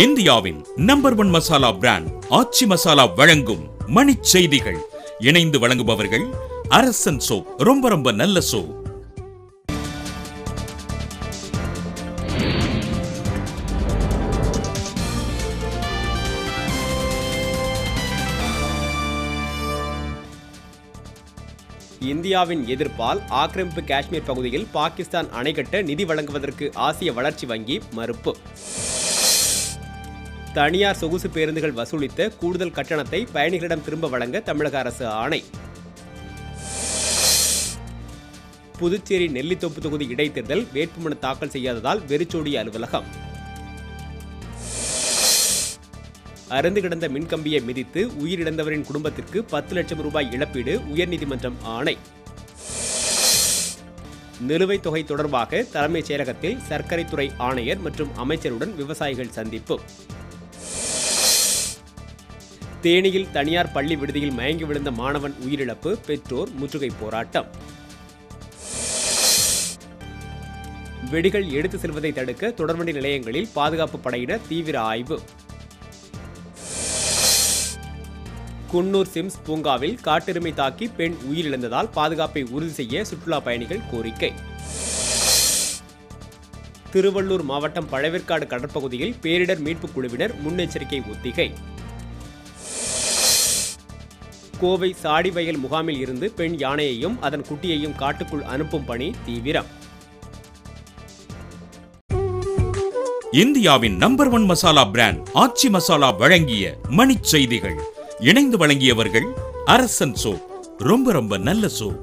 இந்தியாவின் number 1 masala brand ஆச்சி மசாலா வழங்கும் மணிச் செய்திகள். இணைந்து வழங்குபவர்கள் அரசன் சோப். ரொம்ப நல்ல சோப். இந்தியாவின் எதிர்ப்பால் ஆக்கிரமிப்பு காஷ்மீர் பகுதியில் பாகிஸ்தான் அணை கட்ட நிதி வழங்குவதற்கு ஆசிய வளர்ச்சி வங்கி மறுப்பு. தனியார் சொகுசு பேருந்துகள் வசூலித்த கூடுதல் கட்டணத்தை பயணிகளிடம் திரும்ப வழங்க தமிழக அரசு ஆணை. புதுச்சேரி நெல்லித்தோப்பு தொகுதி இடைத்தேர்தல் வேட்புமனு தாக்கல் செய்யாததால் வெறிச்சோடிய அலுவலகம். அறுந்து கிடந்த மின்கம்பியை மிதித்து உயிரிழந்தவரின் குடும்பத்திற்கு 10 லட்சம் ரூபாய் இழப்பீடு உயர்நீதிமன்றம் ஆணை. நிலுவைத் தொகை தொடர்பாக தலைமைச் செயலகத்தில் சர்க்கரைத்துறை ஆணையர் மற்றும் அமைச்சருடன் விவசாயிகள் சந்திப்பு. தேனியில் தனியார் பள்ளி விடுதியில் மயங்கி விழுந்த மாணவன் உயிரிழப்பு, பெற்றோர் முற்றுகை போராட்டம். வெடிகள் எடுத்து செல்வதை தடுக்க தொடர்வண்டி நிலையங்களில் பாதுகாப்பு படையினர் தீவிர ஆய்வு. குன்னூர் சிம்ஸ் பூங்காவில் காட்டெருமை தாக்கி பெண் உயிரிழந்ததால் பாதுகாப்பை உறுதி செய்ய சுற்றுலா பயணிகள் கோரிக்கை. திருவள்ளூர் மாவட்டம் பழவேற்காடு கடற்பகுதியில் பேரிடர் மீட்புக் குழுவினர் முன்னெச்சரிக்கை ஒத்திகை. கோவை சாடிவயல் முகாமில் இருந்து பெண் யானையையும் அதன் குட்டியையும் காட்டுக்குள் அனுப்பும் பணி தீவிரம். இந்தியாவின் நம்பர் 1 மசாலா பிராண்ட் ஆச்சி மசாலா வழங்கிய மணிச் செய்திகள். இணைந்து வழங்கியவர்கள் அரசன் சோப். ரொம்ப நல்ல சோப்.